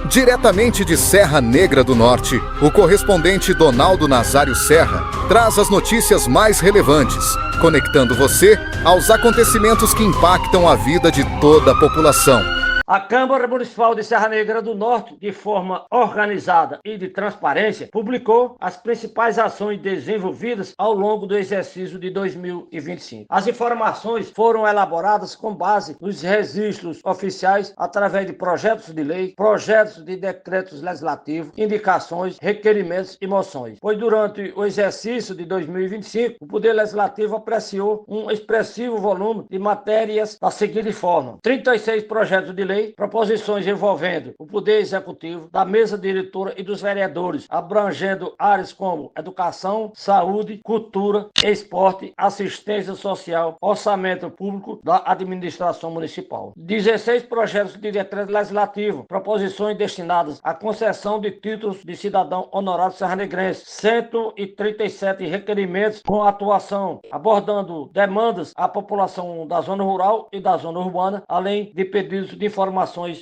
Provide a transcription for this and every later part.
Diretamente de Serra Negra do Norte, o correspondente Donaldo Nazário Serra traz as notícias mais relevantes, conectando você aos acontecimentos que impactam a vida de toda a população. A Câmara Municipal de Serra Negra do Norte, de forma organizada e de transparência, publicou as principais ações desenvolvidas ao longo do exercício de 2025. As informações foram elaboradas com base nos registros oficiais através de projetos de lei, projetos de decretos legislativos, indicações, requerimentos e moções. Pois durante o exercício de 2025, o Poder Legislativo apreciou um expressivo volume de matérias da seguinte forma: 36 projetos de lei, proposições envolvendo o Poder Executivo, da Mesa Diretora e dos vereadores, abrangendo áreas como educação, saúde, cultura, esporte, assistência social, orçamento público da administração municipal. 16 projetos de decreto legislativo, proposições destinadas à concessão de títulos de cidadão honorário serranegrense, 137 requerimentos com atuação abordando demandas à população da zona rural e da zona urbana, além de pedidos de informações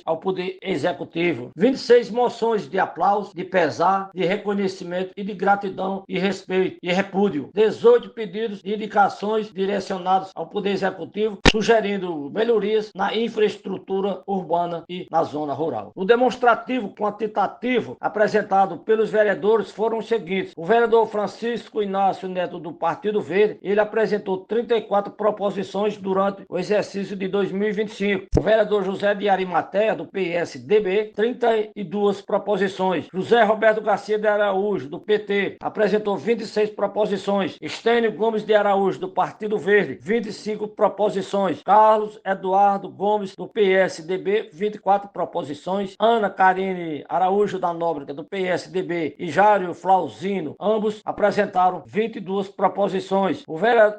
ao Poder Executivo. 26 moções de aplauso, de pesar, de reconhecimento e de gratidão e respeito e repúdio. 18 pedidos de indicações direcionados ao Poder Executivo, sugerindo melhorias na infraestrutura urbana e na zona rural. O demonstrativo quantitativo apresentado pelos vereadores foram os seguintes: o vereador Francisco Inácio Neto, do Partido Verde, ele apresentou 34 proposições durante o exercício de 2025. O vereador José de Arimateia, do PSDB, 32 proposições. José Roberto Garcia de Araújo, do PT, apresentou 26 proposições. Estênio Gomes de Araújo, do Partido Verde, 25 proposições. Carlos Eduardo Gomes, do PSDB, 24 proposições. Ana Karine Araújo da Nóbrega, do PSDB, e Jário Flauzino, ambos apresentaram 22 proposições.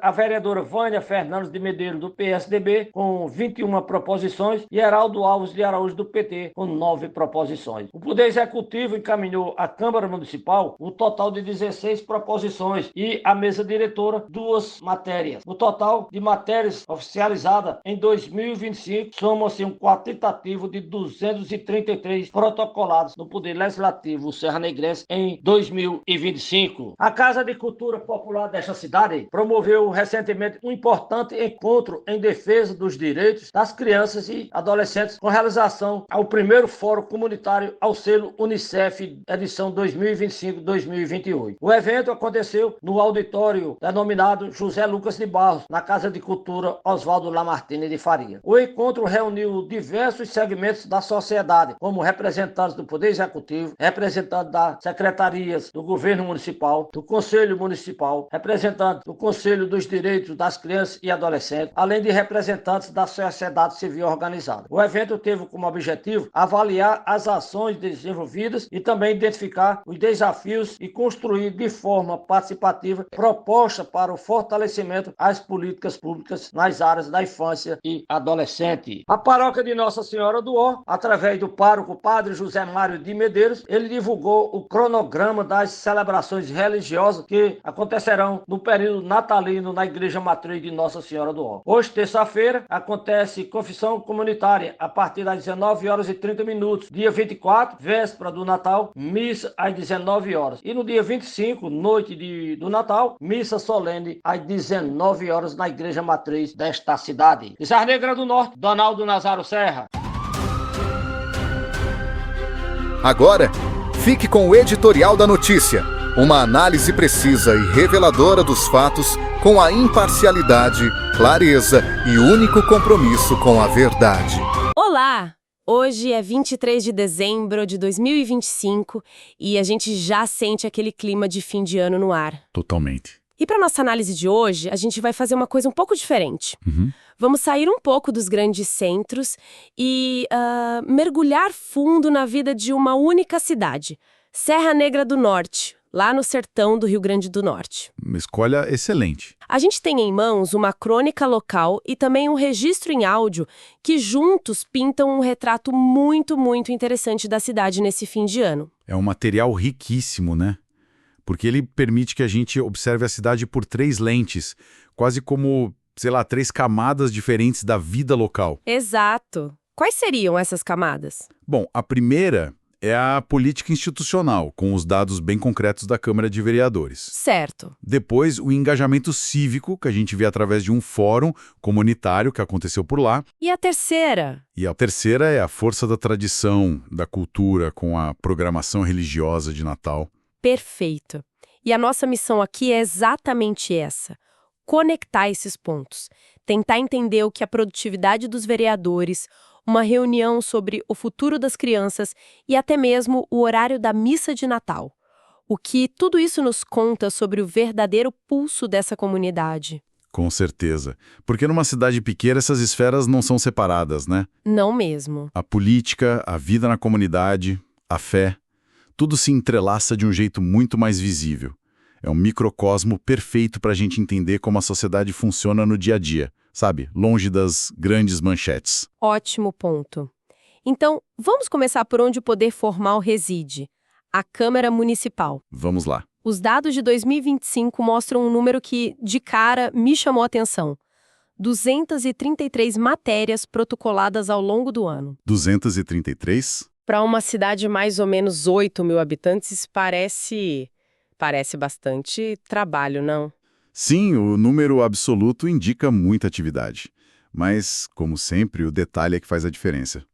A vereadora Vânia Fernandes de Medeiros, do PSDB, com 21 proposições, e Heraldo Alves de Araújo, do PT, com 9 proposições. O Poder Executivo encaminhou à Câmara Municipal o total de 16 proposições e à Mesa Diretora 2 matérias. O total de matérias oficializadas em 2025 soma-se um quantitativo de 233 protocolados no Poder Legislativo serranegrense em 2025. A Casa de Cultura Popular desta cidade promoveu recentemente um importante encontro em defesa dos direitos das crianças e adolescentes, com realização ao primeiro Fórum Comunitário ao selo Unicef, edição 2025-2028. O evento aconteceu no auditório denominado José Lucas de Barros, na Casa de Cultura Oswaldo Lamartine de Faria. O encontro reuniu diversos segmentos da sociedade, como representantes do Poder Executivo, representantes das secretarias do Governo Municipal, do Conselho Municipal, representantes do Conselho dos Direitos das Crianças e Adolescentes, além de representantes da sociedade civil organizada. O evento teve como objetivo avaliar as ações desenvolvidas e também identificar os desafios e construir de forma participativa propostas para o fortalecimento das políticas públicas nas áreas da infância e adolescente. A paróquia de Nossa Senhora do Ó, através do pároco Padre José Mário de Medeiros, ele divulgou o cronograma das celebrações religiosas que acontecerão no período natalino na Igreja Matriz de Nossa Senhora do Ó. Hoje, terça-feira, acontece confissão comunitária a partir das 19 horas e 30 minutos. Dia 24, véspera do Natal, missa às 19 horas. E no dia 25, noite do Natal, missa solene às 19 horas na Igreja Matriz desta cidade. De Serra Negra do Norte, Donaldo Nazário Serra. Agora, fique com o editorial da notícia. Uma análise precisa e reveladora dos fatos, com a imparcialidade, clareza e único compromisso com a verdade. Olá! Hoje é 23 de dezembro de 2025 e a gente já sente aquele clima de fim de ano no ar. Totalmente. E para nossa análise de hoje, a gente vai fazer uma coisa um pouco diferente. Vamos sair um pouco dos grandes centros e mergulhar fundo na vida de uma única cidade, Serra Negra do Norte, lá no sertão do Rio Grande do Norte. Uma escolha excelente. A gente tem em mãos uma crônica local e também um registro em áudio que juntos pintam um retrato muito, muito interessante da cidade nesse fim de ano. É um material riquíssimo, né? Porque ele permite que a gente observe a cidade por 3 lentes, quase como, 3 camadas diferentes da vida local. Exato. Quais seriam essas camadas? Bom, a primeira é a política institucional, com os dados bem concretos da Câmara de Vereadores. Certo. Depois, o engajamento cívico, que a gente vê através de um fórum comunitário que aconteceu por lá. E a terceira? E a terceira é a força da tradição, da cultura, com a programação religiosa de Natal. Perfeito. E a nossa missão aqui é exatamente essa: conectar esses pontos, tentar entender o que a produtividade dos vereadores, uma reunião sobre o futuro das crianças e até mesmo o horário da missa de Natal. O que tudo isso nos conta sobre o verdadeiro pulso dessa comunidade. Com certeza. Porque numa cidade pequena essas esferas não são separadas, né? Não mesmo. A política, a vida na comunidade, a fé, tudo se entrelaça de um jeito muito mais visível. É um microcosmo perfeito para a gente entender como a sociedade funciona no dia a dia, sabe? Longe das grandes manchetes. Ótimo ponto. Então, vamos começar por onde o poder formal reside: a Câmara Municipal. Vamos lá. Os dados de 2025 mostram um número que, de cara, me chamou a atenção: 233 matérias protocoladas ao longo do ano. 233? Para uma cidade de mais ou menos 8 mil habitantes, parece bastante trabalho, não? Sim, o número absoluto indica muita atividade. Mas, como sempre, o detalhe é que faz a diferença.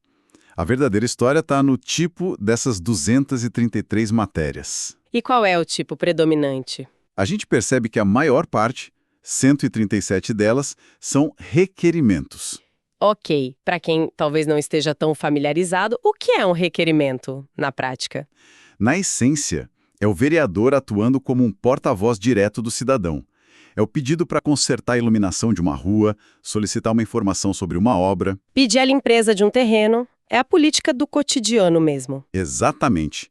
A verdadeira história está no tipo dessas 233 matérias. E qual é o tipo predominante? A gente percebe que a maior parte, 137 delas, são requerimentos. Ok, para quem talvez não esteja tão familiarizado, o que é um requerimento na prática? Na essência, é o vereador atuando como um porta-voz direto do cidadão. É o pedido para consertar a iluminação de uma rua, solicitar uma informação sobre uma obra. Pedir a limpeza de um terreno é a política do cotidiano mesmo. Exatamente.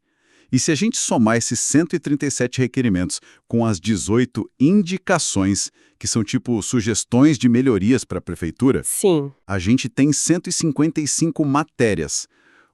E se a gente somar esses 137 requerimentos com as 18 indicações, que são tipo sugestões de melhorias para a prefeitura, Sim. a gente tem 155 matérias.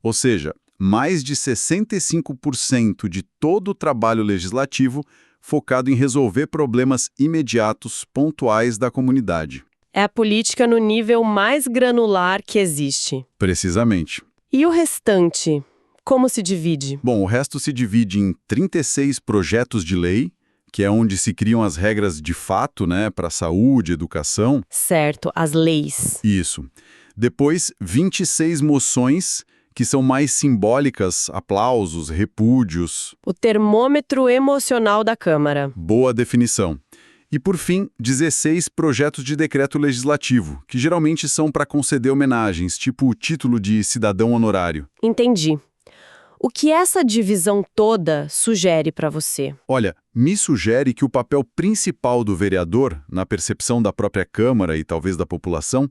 Ou seja, mais de 65% de todo o trabalho legislativo focado em resolver problemas imediatos, pontuais da comunidade. É a política no nível mais granular que existe. Precisamente. E o restante? Como se divide? Bom, o resto se divide em 36 projetos de lei, que é onde se criam as regras de fato, né, para saúde, educação. Certo, as leis. Isso. Depois, 26 moções, que são mais simbólicas, aplausos, repúdios. O termômetro emocional da Câmara. Boa definição. E, por fim, 16 projetos de decreto legislativo, que geralmente são para conceder homenagens, tipo o título de cidadão honorário. Entendi. O que essa divisão toda sugere para você? Olha, me sugere que o papel principal do vereador, na percepção da própria Câmara e talvez da população,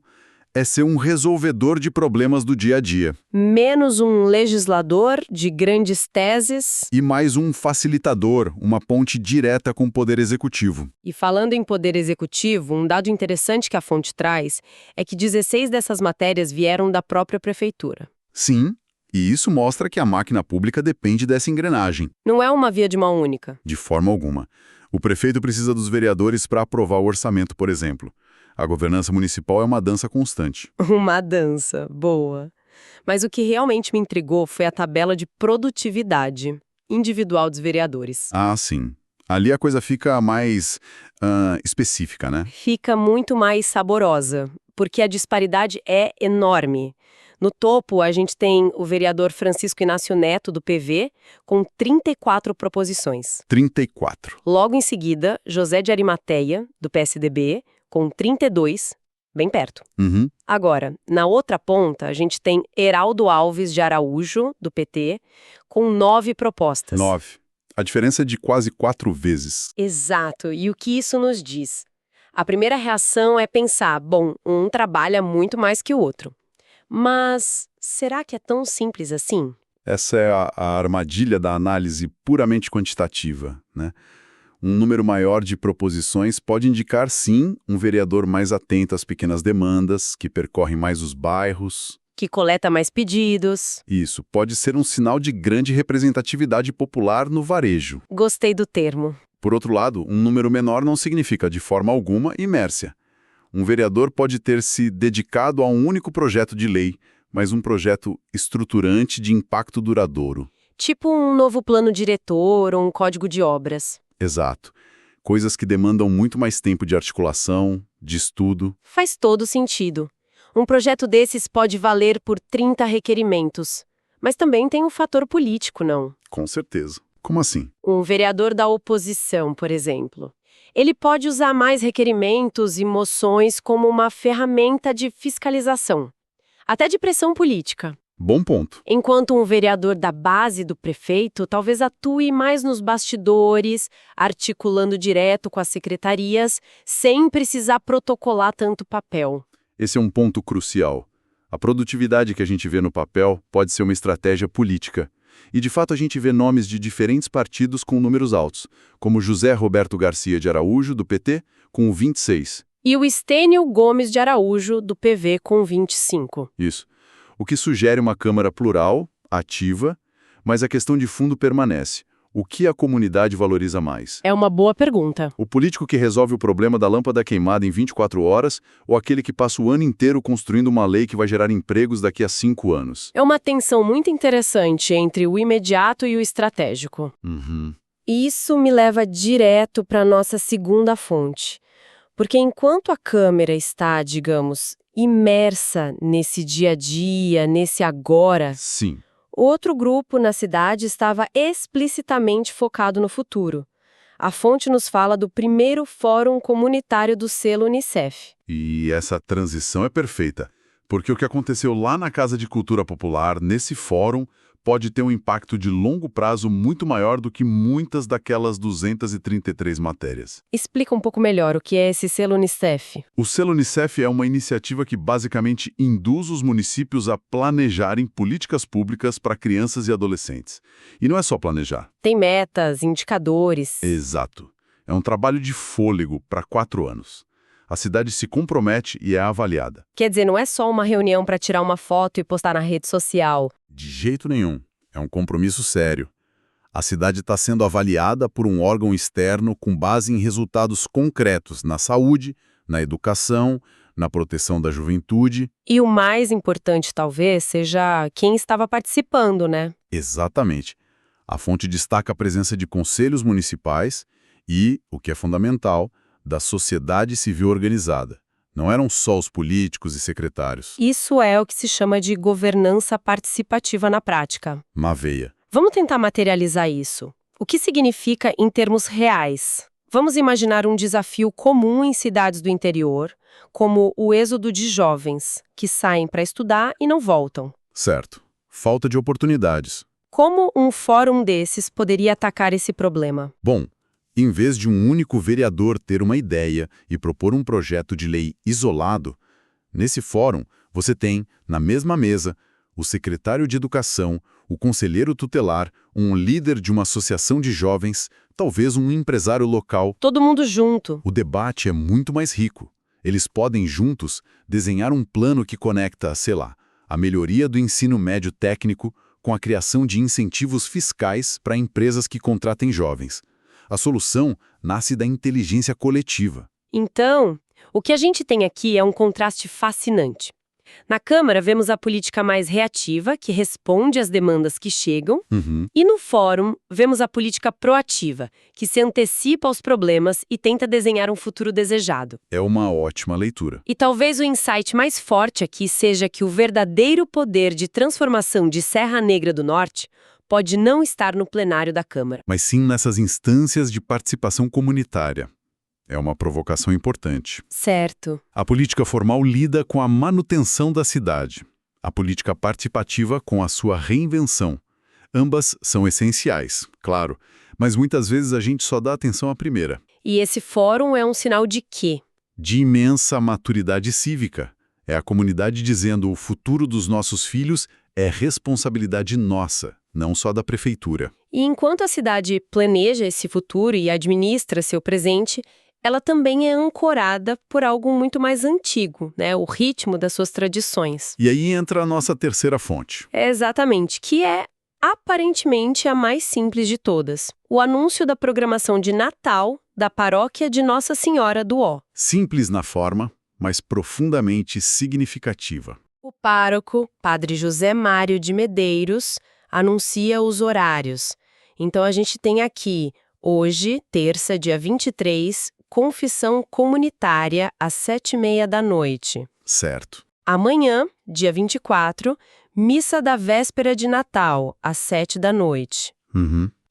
é ser um resolvedor de problemas do dia a dia. Menos um legislador de grandes teses. E mais um facilitador, uma ponte direta com o Poder Executivo. E falando em poder executivo, um dado interessante que a fonte traz é que 16 dessas matérias vieram da própria prefeitura. Sim, e isso mostra que a máquina pública depende dessa engrenagem. Não é uma via de mão única. De forma alguma. O prefeito precisa dos vereadores para aprovar o orçamento, por exemplo. A governança municipal é uma dança constante. Uma dança, boa. Mas o que realmente me intrigou foi a tabela de produtividade individual dos vereadores. Ah, sim. Ali a coisa fica mais específica, né? Fica muito mais saborosa, porque a disparidade é enorme. No topo, a gente tem o vereador Francisco Inácio Neto, do PV, com 34 proposições. 34. Logo em seguida, José de Arimateia, do PSDB, com 32, bem perto. Uhum. Agora, na outra ponta, a gente tem Heraldo Alves de Araújo, do PT, com 9 propostas. 9. A diferença é de quase 4 vezes. Exato. E o que isso nos diz? A primeira reação é pensar, bom, um trabalha muito mais que o outro. Mas será que é tão simples assim? Essa é a armadilha da análise puramente quantitativa, né? Um número maior de proposições pode indicar, sim, um vereador mais atento às pequenas demandas, que percorre mais os bairros. Que coleta mais pedidos. Isso, pode ser um sinal de grande representatividade popular no varejo. Gostei do termo. Por outro lado, um número menor não significa, de forma alguma, inércia. Um vereador pode ter se dedicado a um único projeto de lei, mas um projeto estruturante de impacto duradouro. Tipo um novo plano diretor ou um código de obras. Exato. Coisas que demandam muito mais tempo de articulação, de estudo. Faz todo sentido. Um projeto desses pode valer por 30 requerimentos. Mas também tem um fator político, não? Com certeza. Como assim? Um vereador da oposição, por exemplo. Ele pode usar mais requerimentos e moções como uma ferramenta de fiscalização, até de pressão política. Bom ponto. Enquanto um vereador da base do prefeito talvez atue mais nos bastidores, articulando direto com as secretarias, sem precisar protocolar tanto papel. Esse é um ponto crucial. A produtividade que a gente vê no papel pode ser uma estratégia política. E, de fato, a gente vê nomes de diferentes partidos com números altos, como José Roberto Garcia de Araújo, do PT, com 26. E o Estênio Gomes de Araújo, do PV, com 25. Isso. O que sugere uma Câmara plural, ativa, mas a questão de fundo permanece. O que a comunidade valoriza mais? É uma boa pergunta. O político que resolve o problema da lâmpada queimada em 24 horas ou aquele que passa o ano inteiro construindo uma lei que vai gerar empregos daqui a 5 anos? É uma tensão muito interessante entre o imediato e o estratégico. Isso me leva direto para a nossa segunda fonte. Porque enquanto a Câmara está, digamos, imersa nesse dia a dia, nesse agora, Sim. outro grupo na cidade estava explicitamente focado no futuro. A fonte nos fala do primeiro Fórum Comunitário do selo Unicef. E essa transição é perfeita, porque o que aconteceu lá na Casa de Cultura Popular, nesse fórum, pode ter um impacto de longo prazo muito maior do que muitas daquelas 233 matérias. Explica um pouco melhor o que é esse selo Unicef. O selo Unicef é uma iniciativa que basicamente induz os municípios a planejarem políticas públicas para crianças e adolescentes. E não é só planejar. Tem metas, indicadores. Exato. É um trabalho de fôlego para 4 anos. A cidade se compromete e é avaliada. Quer dizer, não é só uma reunião para tirar uma foto e postar na rede social. De jeito nenhum. É um compromisso sério. A cidade está sendo avaliada por um órgão externo com base em resultados concretos na saúde, na educação, na proteção da juventude. E o mais importante, talvez, seja quem estava participando, né? Exatamente. A fonte destaca a presença de conselhos municipais e, o que é fundamental, da sociedade civil organizada. Não eram só os políticos e secretários. Isso é o que se chama de governança participativa na prática. Maveia. Vamos tentar materializar isso. O que significa em termos reais? Vamos imaginar um desafio comum em cidades do interior, como o êxodo de jovens, que saem para estudar e não voltam. Certo. Falta de oportunidades. Como um fórum desses poderia atacar esse problema? Bom, em vez de um único vereador ter uma ideia e propor um projeto de lei isolado, nesse fórum você tem, na mesma mesa, o secretário de educação, o conselheiro tutelar, um líder de uma associação de jovens, talvez um empresário local. Todo mundo junto. O debate é muito mais rico. Eles podem, juntos, desenhar um plano que conecta, sei lá, a melhoria do ensino médio técnico com a criação de incentivos fiscais para empresas que contratem jovens. A solução nasce da inteligência coletiva. Então, o que a gente tem aqui é um contraste fascinante. Na Câmara, vemos a política mais reativa, que responde às demandas que chegam, e no Fórum, vemos a política proativa, que se antecipa aos problemas e tenta desenhar um futuro desejado. É uma ótima leitura. E talvez o insight mais forte aqui seja que o verdadeiro poder de transformação de Serra Negra do Norte pode não estar no plenário da Câmara. Mas sim nessas instâncias de participação comunitária. É uma provocação importante. Certo. A política formal lida com a manutenção da cidade. A política participativa com a sua reinvenção. Ambas são essenciais, claro, mas muitas vezes a gente só dá atenção à primeira. E esse fórum é um sinal de quê? De imensa maturidade cívica. É a comunidade dizendo o futuro dos nossos filhos é responsabilidade nossa, não só da prefeitura. E enquanto a cidade planeja esse futuro e administra seu presente, ela também é ancorada por algo muito mais antigo, né? O ritmo das suas tradições. E aí entra a nossa terceira fonte. É exatamente, que é aparentemente a mais simples de todas. O anúncio da programação de Natal da paróquia de Nossa Senhora do Ó. Simples na forma, mas profundamente significativa. O pároco, Padre José Mário de Medeiros, anuncia os horários. Então, a gente tem aqui, hoje, terça, dia 23, confissão comunitária às 7h30 da noite. Certo. Amanhã, dia 24, missa da véspera de Natal, às 7 da noite.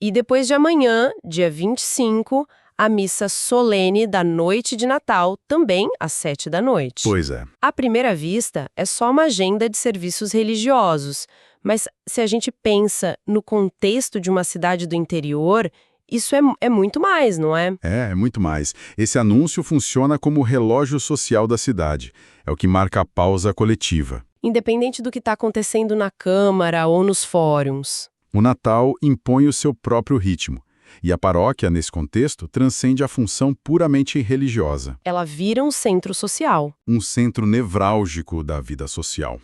E depois de amanhã, dia 25, a missa solene da noite de Natal, também às 7 da noite. Pois é. À primeira vista, é só uma agenda de serviços religiosos, mas se a gente pensa no contexto de uma cidade do interior, isso é muito mais, não é? É muito mais. Esse anúncio funciona como o relógio social da cidade. É o que marca a pausa coletiva. Independente do que está acontecendo na Câmara ou nos fóruns. O Natal impõe o seu próprio ritmo. E a paróquia, nesse contexto, transcende a função puramente religiosa. Ela vira um centro social. Um centro nevrálgico da vida social.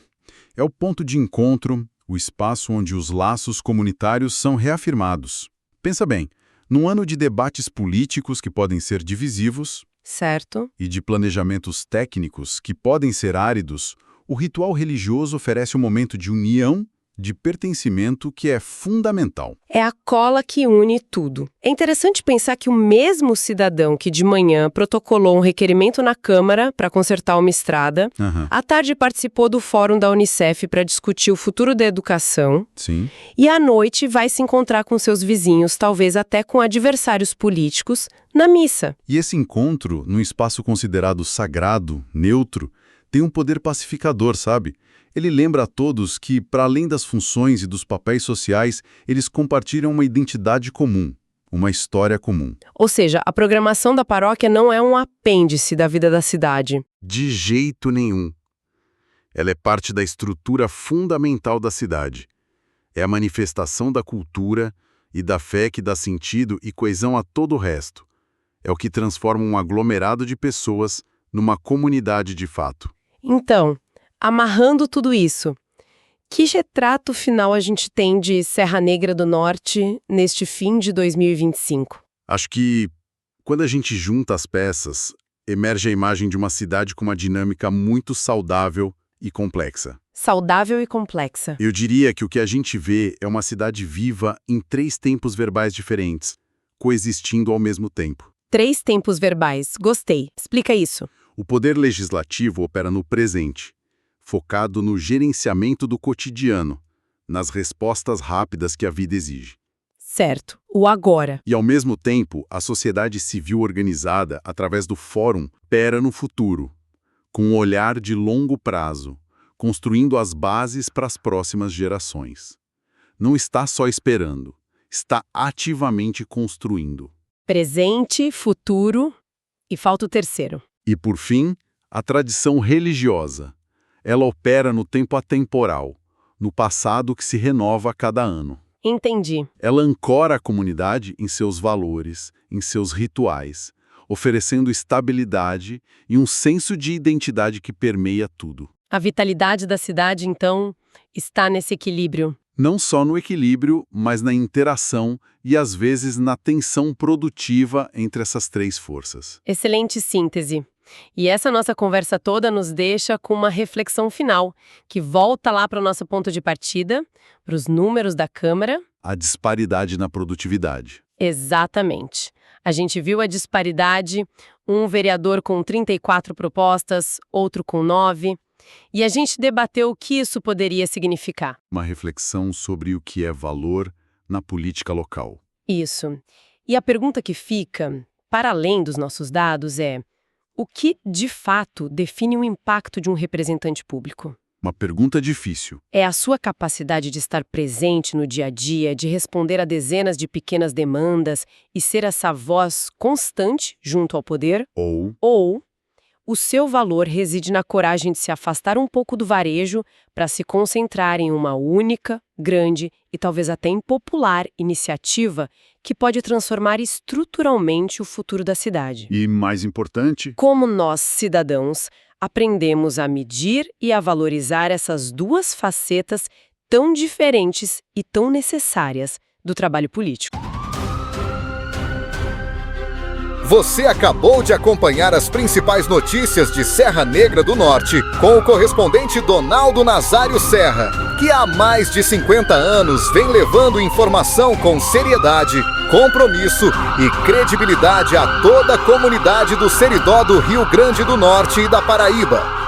É o ponto de encontro, o espaço onde os laços comunitários são reafirmados. Pensa bem, num ano de debates políticos que podem ser divisivos, Certo. e de planejamentos técnicos que podem ser áridos, o ritual religioso oferece um momento de união, de pertencimento que é fundamental. É a cola que une tudo. É interessante pensar que o mesmo cidadão que de manhã protocolou um requerimento na Câmara para consertar uma estrada, à tarde participou do fórum da Unicef para discutir o futuro da educação, Sim. e à noite vai se encontrar com seus vizinhos, talvez até com adversários políticos, na missa. E esse encontro, num espaço considerado sagrado, neutro, tem um poder pacificador, sabe? Ele lembra a todos que, para além das funções e dos papéis sociais, eles compartilham uma identidade comum, uma história comum. Ou seja, a programação da paróquia não é um apêndice da vida da cidade. De jeito nenhum. Ela é parte da estrutura fundamental da cidade. É a manifestação da cultura e da fé que dá sentido e coesão a todo o resto. É o que transforma um aglomerado de pessoas numa comunidade de fato. Então, amarrando tudo isso, que retrato final a gente tem de Serra Negra do Norte neste fim de 2025? Acho que, quando a gente junta as peças, emerge a imagem de uma cidade com uma dinâmica muito saudável e complexa. Saudável e complexa. Eu diria que o que a gente vê é uma cidade viva em 3 tempos verbais diferentes, coexistindo ao mesmo tempo. 3 tempos verbais. Gostei. Explica isso. O poder legislativo opera no presente, focado no gerenciamento do cotidiano, nas respostas rápidas que a vida exige. Certo. O agora. E, ao mesmo tempo, a sociedade civil organizada, através do fórum, opera no futuro, com um olhar de longo prazo, construindo as bases para as próximas gerações. Não está só esperando, está ativamente construindo. Presente, futuro e falta o terceiro. E, por fim, a tradição religiosa. Ela opera no tempo atemporal, no passado que se renova a cada ano. Entendi. Ela ancora a comunidade em seus valores, em seus rituais, oferecendo estabilidade e um senso de identidade que permeia tudo. A vitalidade da cidade, então, está nesse equilíbrio. Não só no equilíbrio, mas na interação e, às vezes, na tensão produtiva entre essas 3 forças. Excelente síntese. E essa nossa conversa toda nos deixa com uma reflexão final, que volta lá para o nosso ponto de partida, para os números da Câmara. A disparidade na produtividade. Exatamente. A gente viu a disparidade, um vereador com 34 propostas, outro com 9, e a gente debateu o que isso poderia significar. Uma reflexão sobre o que é valor na política local. Isso. E a pergunta que fica, para além dos nossos dados, é: o que, de fato, define o impacto de um representante público? Uma pergunta difícil. É a sua capacidade de estar presente no dia a dia, de responder a dezenas de pequenas demandas e ser essa voz constante junto ao poder? Ou o seu valor reside na coragem de se afastar um pouco do varejo para se concentrar em uma única, grande e talvez até impopular iniciativa que pode transformar estruturalmente o futuro da cidade. E, mais importante, como nós, cidadãos, aprendemos a medir e a valorizar essas 2 facetas tão diferentes e tão necessárias do trabalho político. Você acabou de acompanhar as principais notícias de Serra Negra do Norte com o correspondente Donaldo Nazário Serra, que há mais de 50 anos vem levando informação com seriedade, compromisso e credibilidade a toda a comunidade do Seridó do Rio Grande do Norte e da Paraíba.